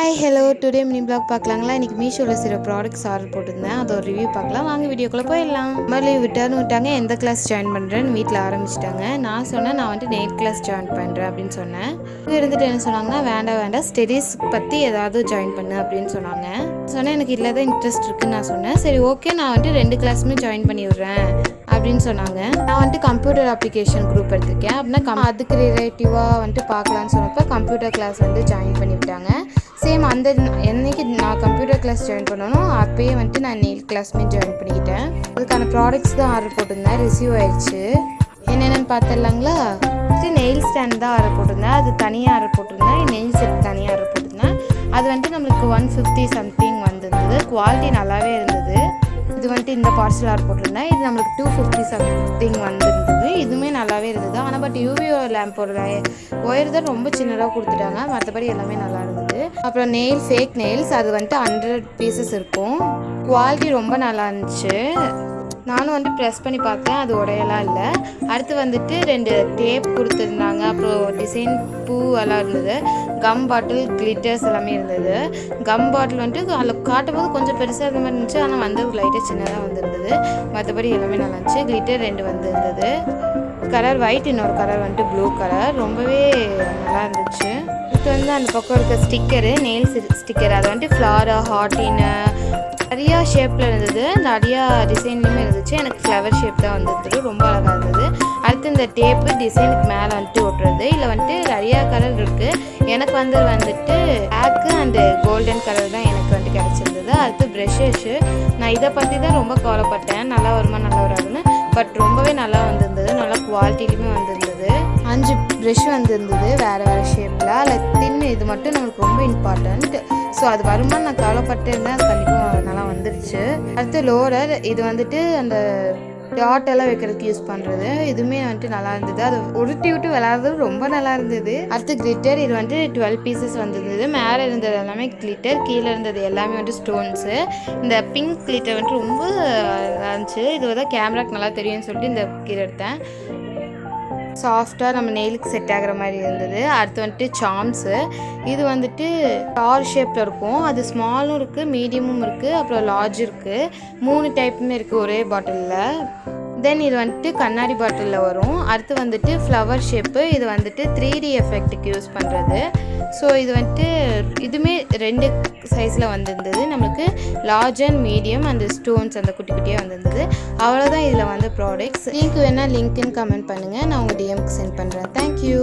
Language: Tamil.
Hi hello today mini vlog பார்க்கலாங்களா. இன்றைக்கி மீஷோவில் சில ப்ராடக்ட்ஸ் ஆர்டர் போட்டிருந்தேன். அதை ஒரு ரிவ்யூ பார்க்கலாம். வாங்க வீடியோக்குள்ளே போயிடலாம். மாதிரி விட்டர்னு விட்டாங்க. எந்த கிளாஸ் ஜாயின் பண்ணுறேன்னு வீட்டில் ஆரம்பிச்சிட்டாங்க. நான் சொன்னேன் நான் வந்துட்டு நெயில் கிளாஸ் ஜாயின் பண்ணுறேன் அப்படின்னு சொன்னேன். இருந்துட்டு என்ன சொன்னாங்கன்னா வேண்டாம் ஸ்டடீஸ் பற்றி ஏதாவது ஜாயின் பண்ணு அப்படின்னு சொன்னாங்க. சொன்னேன் எனக்கு இல்லை தான் இன்ட்ரெஸ்ட் இருக்குன்னு நான் சொன்னேன். சரி ஓகே நான் வந்துட்டு 2 கிளாஸுமே ஜாயின் பண்ணி விட்றேன் அப்படின்னு சொன்னாங்க. நான் வந்துட்டு கம்ப்யூட்டர் அப்ளிகேஷன் குரூப் எடுத்திருக்கேன் அப்படின்னா அதுக்கு ரிலேட்டிவாக வந்துட்டு பார்க்கலான்னு சொன்னப்போ கம்ப்யூட்டர் கிளாஸ் வந்து ஜாயின் பண்ணிவிட்டாங்க. சேம் அந்த என்னைக்கு நான் கம்ப்யூட்டர் கிளாஸ் ஜாயின் பண்ணணும் அப்போயே வந்துட்டு நான் நெயில் கிளாஸுமே ஜாயின் பண்ணிக்கிட்டேன். அதுக்கான ப்ராடக்ட்ஸ் தான் ஆர்டர் போட்டிருந்தேன். ரிசீவ் ஆயிடுச்சு. என்னென்னு பார்த்துடலாங்களா. நெயில் ஸ்டாண்ட் தான் ஆர்டர் போட்டிருந்தேன். அது தனியாக ஆர்டர் போட்டிருந்தேன். நெயில் செட் தனியாக ஆர்டர் போட்டிருந்தேன். அது வந்துட்டு நம்மளுக்கு 150 சம்திங் வந்திருந்தது. குவாலிட்டி நல்லாவே இருந்தது. இது வந்துட்டு இந்த பார்சல் ஆர்டர் போட்டிருந்தேன். இது நம்மளுக்கு 250 சம்திங் வந்திருந்தது. இதுவுமே நல்லாவே இருந்தது. ஆனால் பட் யூவிஓ லேம்போட ஒயர் தான் ரொம்ப சின்னதாக கொடுத்துட்டாங்க. மற்றபடி எல்லாமே நல்லா இருந்தது. அப்புறம் நெயில் ஃபேக் நெயில்ஸ் அது வந்துட்டு 100 பீசஸ் இருக்கும். குவாலிட்டி ரொம்ப நல்லா இருந்துச்சு. நானும் வந்துட்டு ப்ரெஸ் பண்ணி பார்த்தேன். அது உடையெல்லாம் இல்லை. அடுத்து வந்துட்டு 2 டேப் கொடுத்துருந்தாங்க. அப்புறம் டிசைன் பூ எல்லாம் இருந்தது. கம் பாட்டில் கிளிட்டர்ஸ் எல்லாமே இருந்தது. கம் பாட்டில் வந்துட்டு அதில் காட்டும்போது கொஞ்சம் பெருசாக இருந்த மாதிரி இருந்துச்சு. ஆனால் வந்து லைட்டாக சின்னதாக வந்துருந்தது. மற்றபடி எல்லாமே நல்லா இருந்துச்சு. கிளிட்டர் 2 வந்துருந்தது. கலர் ஒயிட், இன்னொரு கலர் வந்துட்டு ப்ளூ கலர். ரொம்பவே நல்லா இருந்துச்சு. இப்போ வந்து அந்த பக்கம் இருக்க ஸ்டிக்கரு நெயில்ஸ் ஸ்டிக்கர் அது வந்துட்டு ஃப்ளாரா ஹார்ட்டின்னு நிறையா ஷேப்பில் இருந்தது. நிறையா டிசைன்லையுமே இருந்துச்சு. எனக்கு ஃப்ளவர் ஷேப் தான் வந்துருந்தது. ரொம்ப அழகாக இருந்தது. அடுத்து இந்த டேப்பு டிசைனுக்கு மேலே வந்துட்டு ஓட்டுறது. இதில் வந்துட்டு நிறையா கலர் இருக்குது. எனக்கு வந்துட்டு பிளாக்கு அண்டு கோல்டன் கலர் தான் எனக்கு வந்துட்டு கிடச்சிருந்தது. அடுத்து ப்ரெஷ்ஷு நான் இதை பற்றி தான் ரொம்ப கவலைப்பட்டேன். நல்லா வருமா நல்லா வராதுன்னு. பட் ரொம்பவே நல்லா வந்திருந்தது. நல்லா குவாலிட்டிலையுமே வந்திருந்தது. 5 ப்ரெஷ் வந்திருந்தது வேறு ஷேப்பில். அதில் தின்னு இது மட்டும் நம்மளுக்கு ரொம்ப இம்பார்ட்டண்ட். ஸோ அது வருமானு நான் கவலைப்பட்டு இருந்தேன். அது கண்டிப்பாக நல்லா வந்துருச்சு. அடுத்து லோடர் இது வந்துட்டு அந்த டாட்டெல்லாம் வைக்கிறதுக்கு யூஸ் பண்ணுறது. இதுவுமே வந்துட்டு நல்லா இருந்தது. அது உருட்டி விட்டு விளாட்றது ரொம்ப நல்லா இருந்தது. அடுத்து கிளிட்டர் இது வந்துட்டு 12 பீசஸ் வந்திருந்தது. மேலே இருந்தது எல்லாமே கிளிட்டர், கீழே இருந்தது எல்லாமே வந்துட்டு ஸ்டோன்ஸு. இந்த பிங்க் கிளிட்டர் வந்துட்டு ரொம்ப நல்லா இருந்துச்சு. இது தான் கேமராக்கு நல்லா தெரியும்னு சொல்லிட்டு இந்த கீழே எடுத்தேன். சாஃப்டாக நம்ம நெயிலுக்கு செட் ஆகிற மாதிரி இருந்தது. அடுத்து வந்துட்டு சாம்ஸு இது வந்துட்டு ஸ்டார் ஷேப்பில் இருக்கும். அது ஸ்மாலும் இருக்குது, மீடியமும் இருக்குது, அப்புறம் லார்ஜ் இருக்குது. 3 டைப்புமே இருக்குது ஒரே பாட்டிலில். தென் இது வந்துட்டு கண்ணாடி பாட்டிலில் வரும். அடுத்து வந்துட்டு ஃப்ளவர் ஷேப்பு இது வந்துட்டு 3D எஃபெக்ட்டுக்கு யூஸ் பண்ணுறது. ஸோ இது வந்துட்டு இதுவுமே 2 சைஸில் வந்திருந்தது. நம்மளுக்கு லார்ஜ் அண்ட் மீடியம் அந்த ஸ்டோன்ஸ் அந்த குட்டி குட்டியாக வந்திருந்தது. அவ்வளோதான் இதில் வந்து ப்ராடக்ட்ஸ். லிங்க் வேணால் லிங்க்னு கமெண்ட் பண்ணுங்கள். நான் உங்கள் டிஎம்க்கு சென்ட் பண்ணுறேன். தேங்க்யூ.